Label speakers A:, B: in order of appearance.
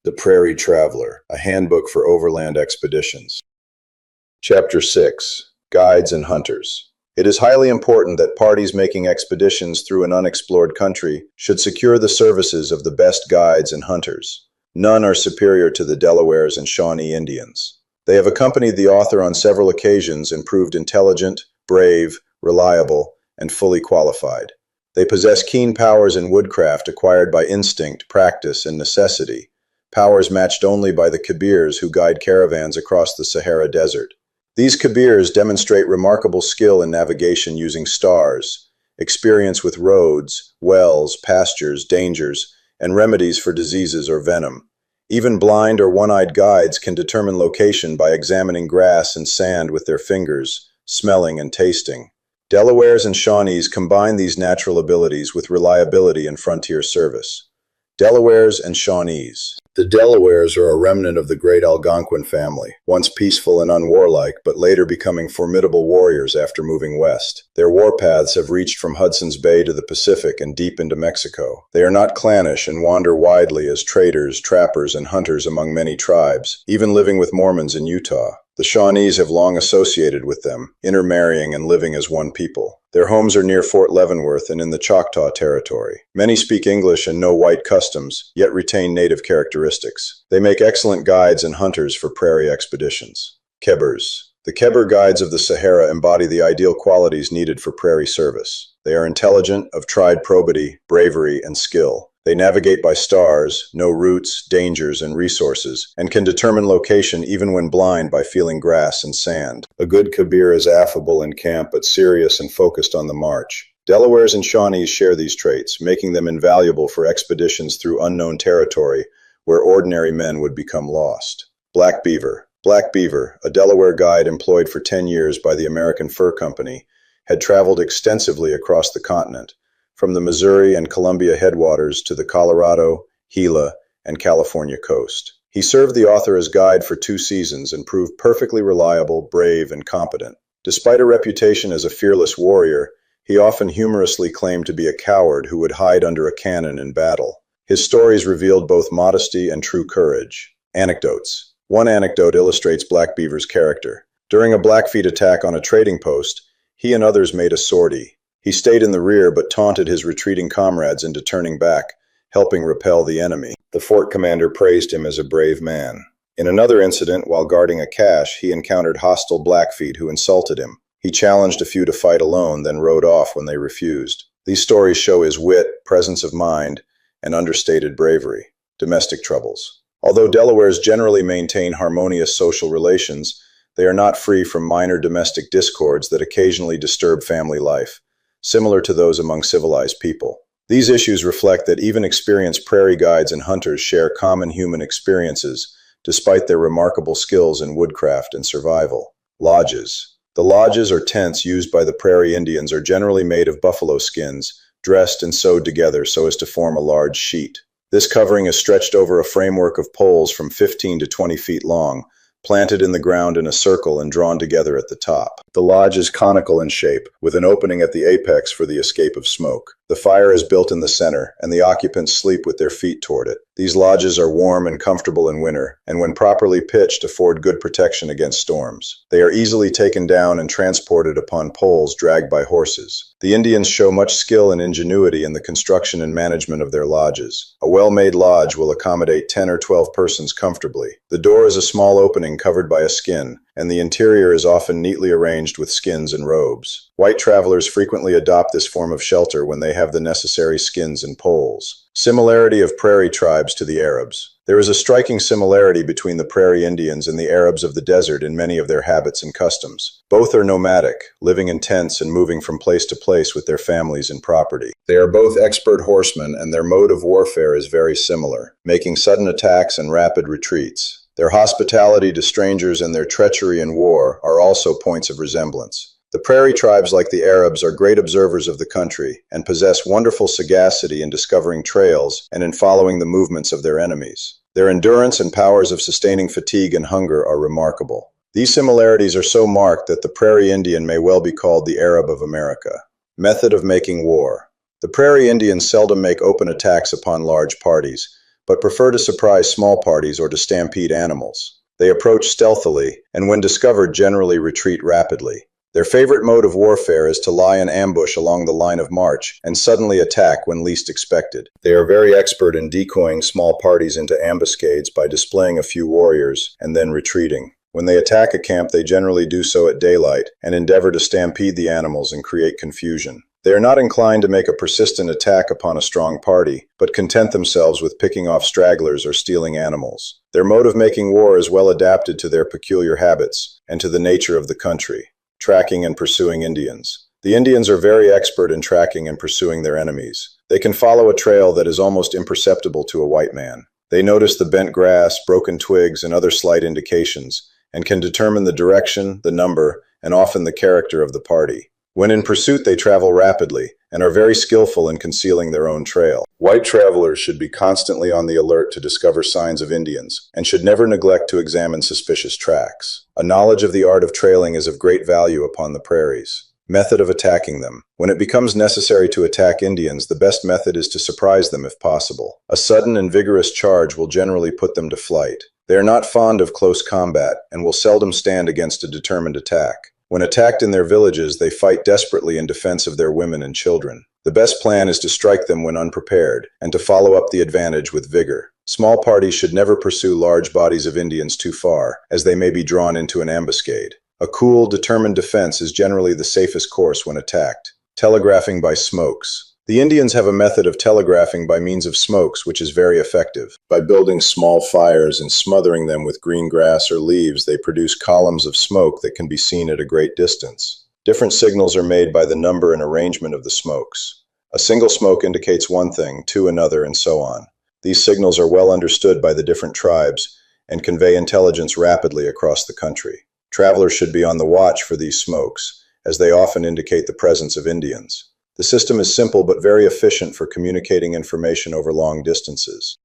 A: The Prairie Traveler, a handbook for overland expeditions. Chapter 6. Guides and Hunters. It is highly important that parties making expeditions through an unexplored country should secure the services of the best guides and hunters. None are superior to the Delawares and Shawnee Indians. They have accompanied the author on several occasions and proved intelligent, brave, reliable, and fully qualified. They possess keen powers in woodcraft acquired by instinct, practice, and necessity, powers matched only by the Kabirs who guide caravans across the Sahara Desert. These Kabirs demonstrate remarkable skill in navigation using stars, experience with roads, wells, pastures, dangers, and remedies for diseases or venom. Even blind or one-eyed guides can determine location by examining grass and sand with their fingers, smelling and tasting. Delawares and Shawnees combine these natural abilities with reliability and frontier service. Delawares and Shawnees. The Delawares are a remnant of the great Algonquin family, once peaceful and unwarlike, but later becoming formidable warriors after moving west. Their warpaths have reached from Hudson's Bay to the Pacific and deep into Mexico. They are not clannish and wander widely as traders, trappers, and hunters among many tribes, even living with Mormons in Utah. The Shawnees have long associated with them, intermarrying and living as one people. Their homes are near Fort Leavenworth and in the Choctaw Territory. Many speak English and know white customs, yet retain native characteristics. They make excellent guides and hunters for prairie expeditions. Kebers. The Keber guides of the Sahara embody the ideal qualities needed for prairie service. They are intelligent, of tried probity, bravery, and skill. They navigate by stars, know routes, dangers, and resources, and can determine location even when blind by feeling grass and sand. A good Kabir is affable in camp but serious and focused on the march. Delawares and Shawnees share these traits, making them invaluable for expeditions through unknown territory where ordinary men would become lost. Black Beaver. Black Beaver, a Delaware guide employed for 10 years by the American Fur Company, had traveled extensively across the continent, from the Missouri and Columbia headwaters to the Colorado, Gila, and California coast. He served the author as guide for 2 seasons and proved perfectly reliable, brave, and competent. Despite a reputation as a fearless warrior, he often humorously claimed to be a coward who would hide under a cannon in battle. His stories revealed both modesty and true courage. Anecdotes. One anecdote illustrates Black Beaver's character. During a Blackfeet attack on a trading post, he and others made a sortie. He stayed in the rear but taunted his retreating comrades into turning back, helping repel the enemy. The fort commander praised him as a brave man. In another incident, while guarding a cache, he encountered hostile Blackfeet who insulted him. He challenged a few to fight alone, then rode off when they refused. These stories show his wit, presence of mind, and understated bravery. Domestic troubles. Although Delawares generally maintain harmonious social relations, they are not free from minor domestic discords that occasionally disturb family life, similar to those among civilized people. These issues reflect that even experienced prairie guides and hunters share common human experiences, despite their remarkable skills in woodcraft and survival. Lodges. The lodges or tents used by the prairie Indians are generally made of buffalo skins, dressed and sewed together so as to form a large sheet. This covering is stretched over a framework of poles from 15 to 20 feet long, planted in the ground in a circle and drawn together at the top. The lodge is conical in shape, with an opening at the apex for the escape of smoke. The fire is built in the center, and the occupants sleep with their feet toward it. These lodges are warm and comfortable in winter, and when properly pitched afford good protection against storms. They are easily taken down and transported upon poles dragged by horses. The Indians show much skill and ingenuity in the construction and management of their lodges. A well-made lodge will accommodate 10 or 12 persons comfortably. The door is a small opening covered by a skin, and the interior is often neatly arranged with skins and robes. White travelers frequently adopt this form of shelter when they have the necessary skins and poles. Similarity of prairie tribes to the Arabs. There is a striking similarity between the prairie Indians and the Arabs of the desert in many of their habits and customs. Both are nomadic, living in tents and moving from place to place with their families and property. They are both expert horsemen, and their mode of warfare is very similar, making sudden attacks and rapid retreats. Their hospitality to strangers and their treachery in war are also points of resemblance. The prairie tribes, like the Arabs, are great observers of the country and possess wonderful sagacity in discovering trails and in following the movements of their enemies. Their endurance and powers of sustaining fatigue and hunger are remarkable. These similarities are so marked that the prairie Indian may well be called the Arab of America. Method of making war. The prairie Indians seldom make open attacks upon large parties, but prefer to surprise small parties or to stampede animals. They approach stealthily, and when discovered generally retreat rapidly. Their favorite mode of warfare is to lie in ambush along the line of march and suddenly attack when least expected. They are very expert in decoying small parties into ambuscades by displaying a few warriors and then retreating. When they attack a camp, they generally do so at daylight and endeavor to stampede the animals and create confusion. They are not inclined to make a persistent attack upon a strong party, but content themselves with picking off stragglers or stealing animals. Their mode of making war is well adapted to their peculiar habits and to the nature of the country. Tracking and pursuing Indians. The Indians are very expert in tracking and pursuing their enemies. They can follow a trail that is almost imperceptible to a white man. They notice the bent grass, broken twigs, and other slight indications, and can determine the direction, the number, and often the character of the party. When in pursuit, they travel rapidly and are very skillful in concealing their own trail. White travelers should be constantly on the alert to discover signs of Indians and should never neglect to examine suspicious tracks. A knowledge of the art of trailing is of great value upon the prairies. Method of attacking them. When it becomes necessary to attack Indians, the best method is to surprise them if possible. A sudden and vigorous charge will generally put them to flight. They are not fond of close combat and will seldom stand against a determined attack. When attacked in their villages, they fight desperately in defense of their women and children. The best plan is to strike them when unprepared, and to follow up the advantage with vigor. Small parties should never pursue large bodies of Indians too far, as they may be drawn into an ambuscade. A cool, determined defense is generally the safest course when attacked. Telegraphing by smokes. The Indians have a method of telegraphing by means of smokes which is very effective. By building small fires and smothering them with green grass or leaves, they produce columns of smoke that can be seen at a great distance. Different signals are made by the number and arrangement of the smokes. A single smoke indicates one thing, two another, and so on. These signals are well understood by the different tribes and convey intelligence rapidly across the country. Travelers should be on the watch for these smokes, as they often indicate the presence of Indians. The system is simple but very efficient for communicating information over long distances.